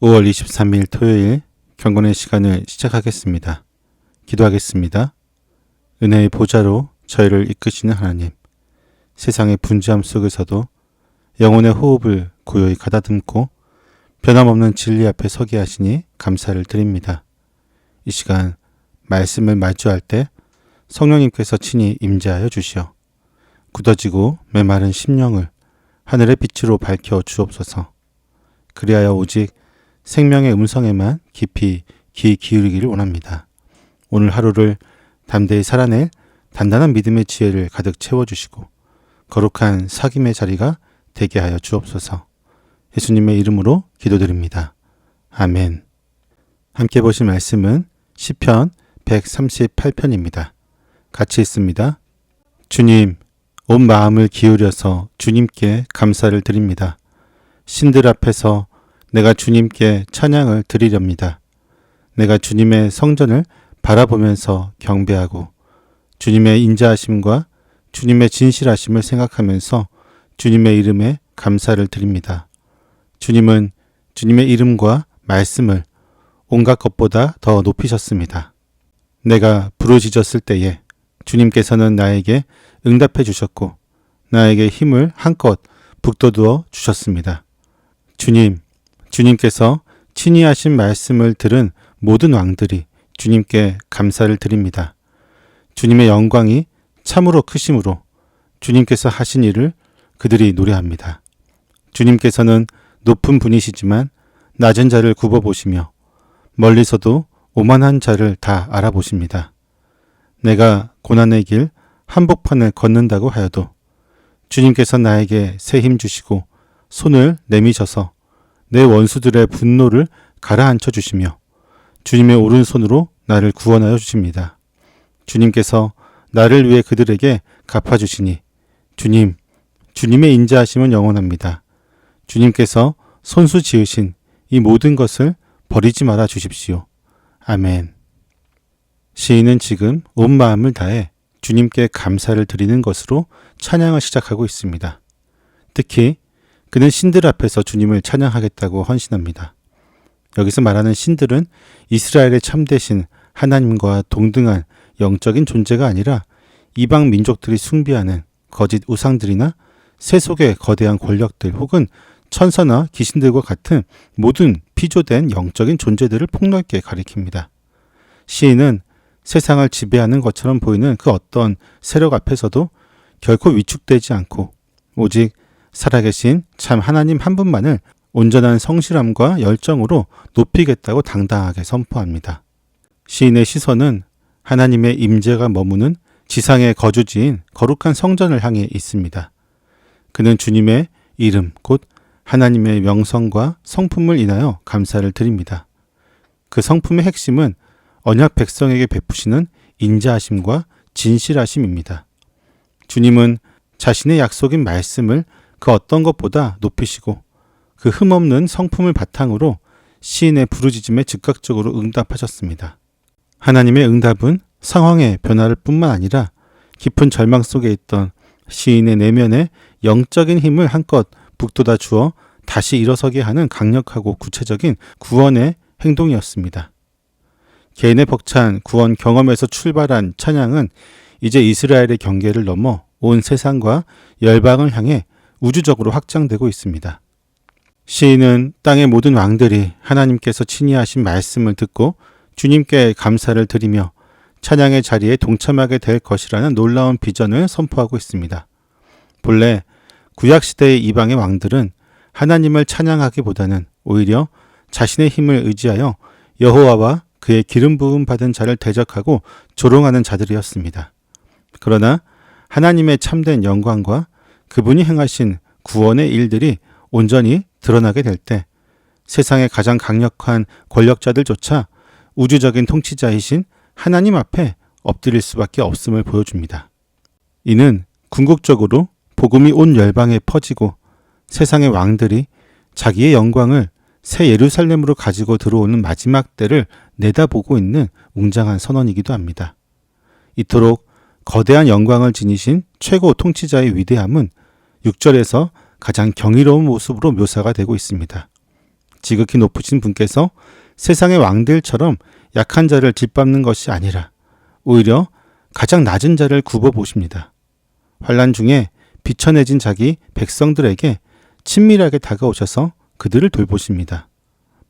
5월 23일 토요일 경건의 시간을 시작하겠습니다. 기도하겠습니다. 은혜의 보좌로 저희를 이끄시는 하나님, 세상의 분주함 속에서도 영혼의 호흡을 고요히 가다듬고 변함없는 진리 앞에 서게 하시니 감사를 드립니다. 이 시간 말씀을 마주할 때 성령님께서 친히 임재하여 주시어 굳어지고 메마른 심령을 하늘의 빛으로 밝혀 주옵소서. 그리하여 오직 생명의 음성에만 깊이 귀 기울이기를 원합니다. 오늘 하루를 담대히 살아낼 단단한 믿음의 지혜를 가득 채워주시고 거룩한 사귐의 자리가 되게 하여 주옵소서. 예수님의 이름으로 기도드립니다. 아멘. 함께 보실 말씀은 시편 138편입니다. 같이 읽습니다. 주님, 온 마음을 기울여서 주님께 감사를 드립니다. 신들 앞에서 내가 주님께 찬양을 드리렵니다. 내가 주님의 성전을 바라보면서 경배하고 주님의 인자하심과 주님의 진실하심을 생각하면서 주님의 이름에 감사를 드립니다. 주님은 주님의 이름과 말씀을 온갖 것보다 더 높이셨습니다. 내가 부르짖었을 때에 주님께서는 나에게 응답해 주셨고 나에게 힘을 한껏 북돋워 주셨습니다. 주님께서 친히 하신 말씀을 들은 모든 왕들이 주님께 감사를 드립니다. 주님의 영광이 참으로 크심으로 주님께서 하신 일을 그들이 노래합니다. 주님께서는 높은 분이시지만 낮은 자를 굽어보시며 멀리서도 오만한 자를 다 알아보십니다. 내가 고난의 길 한복판을 걷는다고 하여도 주님께서 나에게 새 힘 주시고 손을 내미셔서 내 원수들의 분노를 가라앉혀 주시며 주님의 오른손으로 나를 구원하여 주십니다. 주님께서 나를 위해 그들에게 갚아주시니 주님의 인자하심은 영원합니다. 주님께서 손수 지으신 이 모든 것을 버리지 말아 주십시오. 아멘. 시인은 지금 온 마음을 다해 주님께 감사를 드리는 것으로 찬양을 시작하고 있습니다. 특히 그는 신들 앞에서 주님을 찬양하겠다고 헌신합니다. 여기서 말하는 신들은 이스라엘의 참되신 하나님과 동등한 영적인 존재가 아니라 이방 민족들이 숭배하는 거짓 우상들이나 세속의 거대한 권력들 혹은 천사나 귀신들과 같은 모든 피조된 영적인 존재들을 폭넓게 가리킵니다. 시인은 세상을 지배하는 것처럼 보이는 그 어떤 세력 앞에서도 결코 위축되지 않고 오직 살아계신 참 하나님 한 분만을 온전한 성실함과 열정으로 높이겠다고 당당하게 선포합니다. 시인의 시선은 하나님의 임재가 머무는 지상의 거주지인 거룩한 성전을 향해 있습니다. 그는 주님의 이름 곧 하나님의 명성과 성품을 인하여 감사를 드립니다. 그 성품의 핵심은 언약 백성에게 베푸시는 인자하심과 진실하심입니다. 주님은 자신의 약속인 말씀을 그 어떤 것보다 높이시고 그 흠없는 성품을 바탕으로 시인의 부르짖음에 즉각적으로 응답하셨습니다. 하나님의 응답은 상황의 변화를 뿐만 아니라 깊은 절망 속에 있던 시인의 내면에 영적인 힘을 한껏 북돋아 주어 다시 일어서게 하는 강력하고 구체적인 구원의 행동이었습니다. 개인의 벅찬 구원 경험에서 출발한 찬양은 이제 이스라엘의 경계를 넘어 온 세상과 열방을 향해 우주적으로 확장되고 있습니다. 시인은 땅의 모든 왕들이 하나님께서 친히 하신 말씀을 듣고 주님께 감사를 드리며 찬양의 자리에 동참하게 될 것이라는 놀라운 비전을 선포하고 있습니다. 본래 구약시대의 이방의 왕들은 하나님을 찬양하기보다는 오히려 자신의 힘을 의지하여 여호와와 그의 기름 부음 받은 자를 대적하고 조롱하는 자들이었습니다. 그러나 하나님의 참된 영광과 그분이 행하신 구원의 일들이 온전히 드러나게 될 때 세상의 가장 강력한 권력자들조차 우주적인 통치자이신 하나님 앞에 엎드릴 수밖에 없음을 보여줍니다. 이는 궁극적으로 복음이 온 열방에 퍼지고 세상의 왕들이 자기의 영광을 새 예루살렘으로 가지고 들어오는 마지막 때를 내다보고 있는 웅장한 선언이기도 합니다. 이토록 거대한 영광을 지니신 최고 통치자의 위대함은 6절에서 가장 경이로운 모습으로 묘사가 되고 있습니다. 지극히 높으신 분께서 세상의 왕들처럼 약한 자를 짓밟는 것이 아니라 오히려 가장 낮은 자를 굽어 보십니다. 환난 중에 비천해진 자기 백성들에게 친밀하게 다가오셔서 그들을 돌보십니다.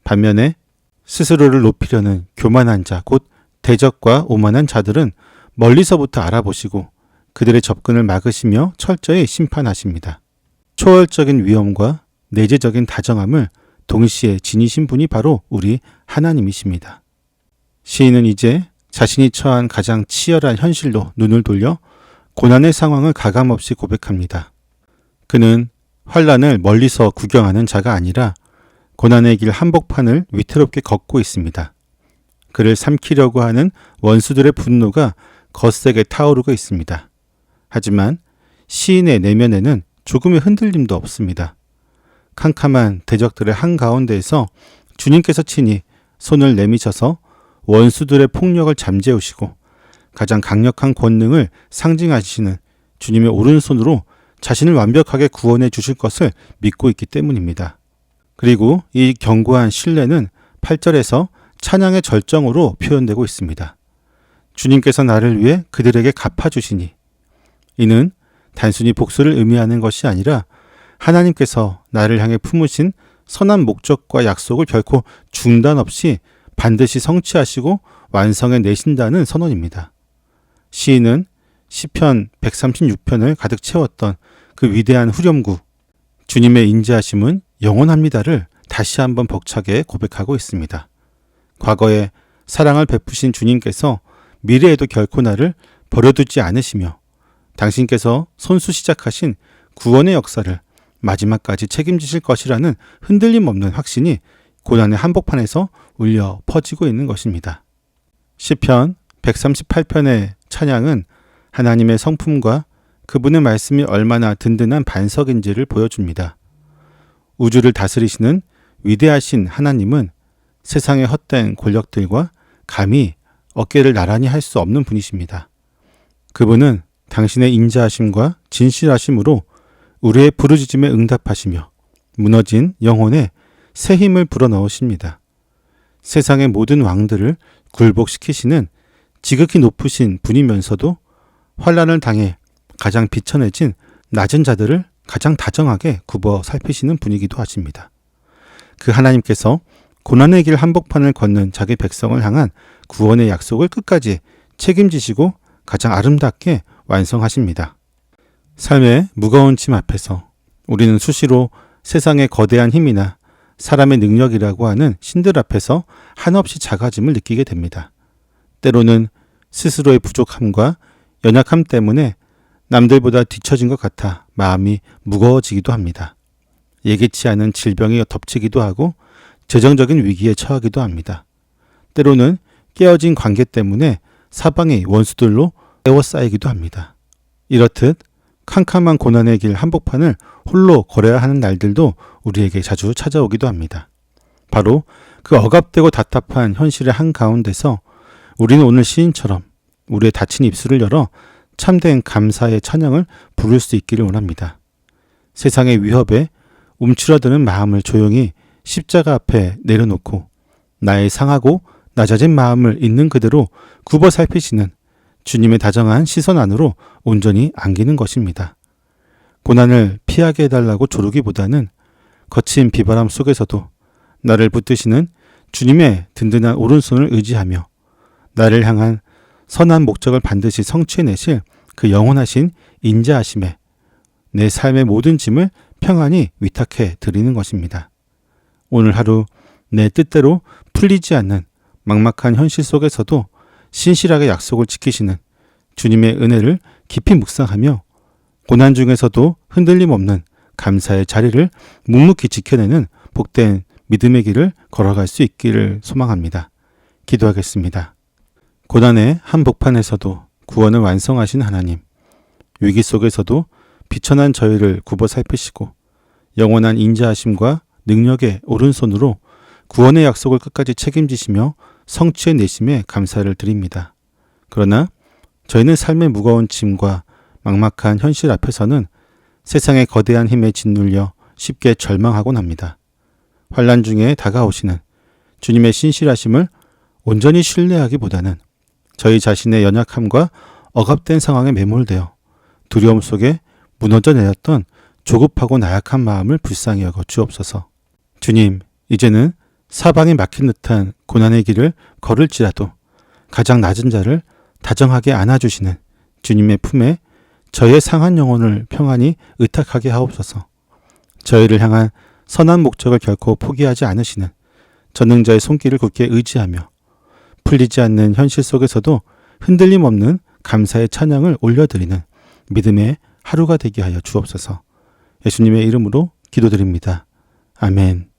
반면에 스스로를 높이려는 교만한 자, 곧 대적과 오만한 자들은 멀리서부터 알아보시고 그들의 접근을 막으시며 철저히 심판하십니다. 초월적인 위엄과 내재적인 다정함을 동시에 지니신 분이 바로 우리 하나님이십니다. 시인은 이제 자신이 처한 가장 치열한 현실로 눈을 돌려 고난의 상황을 가감없이 고백합니다. 그는 환난을 멀리서 구경하는 자가 아니라 고난의 길 한복판을 위태롭게 걷고 있습니다. 그를 삼키려고 하는 원수들의 분노가 거세게 타오르고 있습니다. 하지만 시인의 내면에는 조금의 흔들림도 없습니다. 캄캄한 대적들의 한가운데에서 주님께서 친히 손을 내미셔서 원수들의 폭력을 잠재우시고 가장 강력한 권능을 상징하시는 주님의 오른손으로 자신을 완벽하게 구원해 주실 것을 믿고 있기 때문입니다. 그리고 이 견고한 신뢰는 8절에서 찬양의 절정으로 표현되고 있습니다. 주님께서 나를 위해 그들에게 갚아주시니, 이는 단순히 복수를 의미하는 것이 아니라 하나님께서 나를 향해 품으신 선한 목적과 약속을 결코 중단 없이 반드시 성취하시고 완성해 내신다는 선언입니다. 시인은 시편 136편을 가득 채웠던 그 위대한 후렴구 주님의 인자하심은 영원합니다를 다시 한번 벅차게 고백하고 있습니다. 과거에 사랑을 베푸신 주님께서 미래에도 결코 나를 버려두지 않으시며 당신께서 손수 시작하신 구원의 역사를 마지막까지 책임지실 것이라는 흔들림 없는 확신이 고난의 한복판에서 울려 퍼지고 있는 것입니다. 시편 138편의 찬양은 하나님의 성품과 그분의 말씀이 얼마나 든든한 반석인지를 보여줍니다. 우주를 다스리시는 위대하신 하나님은 세상의 헛된 권력들과 감히 어깨를 나란히 할 수 없는 분이십니다. 그분은 당신의 인자하심과 진실하심으로 우리의 부르짖음에 응답하시며 무너진 영혼에 새 힘을 불어넣으십니다. 세상의 모든 왕들을 굴복시키시는 지극히 높으신 분이면서도 환난을 당해 가장 비천해진 낮은 자들을 가장 다정하게 굽어 살피시는 분이기도 하십니다. 그 하나님께서 고난의 길 한복판을 걷는 자기 백성을 향한 구원의 약속을 끝까지 책임지시고 가장 아름답게 완성하십니다. 삶의 무거운 짐 앞에서 우리는 수시로 세상의 거대한 힘이나 사람의 능력이라고 하는 신들 앞에서 한없이 작아짐을 느끼게 됩니다. 때로는 스스로의 부족함과 연약함 때문에 남들보다 뒤처진 것 같아 마음이 무거워지기도 합니다. 예기치 않은 질병이 덮치기도 하고 재정적인 위기에 처하기도 합니다. 때로는 깨어진 관계 때문에 사방이 원수들로 에워싸이기도 합니다. 이렇듯 캄캄한 고난의 길 한복판을 홀로 걸어야 하는 날들도 우리에게 자주 찾아오기도 합니다. 바로 그 억압되고 답답한 현실의 한가운데서 우리는 오늘 시인처럼 우리의 닫힌 입술을 열어 참된 감사의 찬양을 부를 수 있기를 원합니다. 세상의 위협에 움츠러드는 마음을 조용히 십자가 앞에 내려놓고 나의 상하고 낮아진 마음을 있는 그대로 굽어 살피시는 주님의 다정한 시선 안으로 온전히 안기는 것입니다. 고난을 피하게 해달라고 조르기보다는 거친 비바람 속에서도 나를 붙드시는 주님의 든든한 오른손을 의지하며 나를 향한 선한 목적을 반드시 성취해내실 그 영원하신 인자하심에 내 삶의 모든 짐을 평안히 위탁해 드리는 것입니다. 오늘 하루 내 뜻대로 풀리지 않는 막막한 현실 속에서도 신실하게 약속을 지키시는 주님의 은혜를 깊이 묵상하며 고난 중에서도 흔들림 없는 감사의 자리를 묵묵히 지켜내는 복된 믿음의 길을 걸어갈 수 있기를 소망합니다. 기도하겠습니다. 고난의 한복판에서도 구원을 완성하신 하나님, 위기 속에서도 비천한 저희를 굽어 살피시고 영원한 인자하심과 능력의 오른손으로 구원의 약속을 끝까지 책임지시며 성취해내심에 감사를 드립니다. 그러나 저희는 삶의 무거운 짐과 막막한 현실 앞에서는 세상의 거대한 힘에 짓눌려 쉽게 절망하곤 합니다. 환난 중에 다가오시는 주님의 신실하심을 온전히 신뢰하기보다는 저희 자신의 연약함과 억압된 상황에 매몰되어 두려움 속에 무너져 내렸던 조급하고 나약한 마음을 불쌍히 여겨 주옵소서. 주님, 이제는 사방이 막힌 듯한 고난의 길을 걸을지라도 가장 낮은 자를 다정하게 안아주시는 주님의 품에 저의 상한 영혼을 평안히 의탁하게 하옵소서. 저희를 향한 선한 목적을 결코 포기하지 않으시는 전능자의 손길을 굳게 의지하며 풀리지 않는 현실 속에서도 흔들림 없는 감사의 찬양을 올려드리는 믿음의 하루가 되게 하여 주옵소서. 예수님의 이름으로 기도드립니다. 아멘.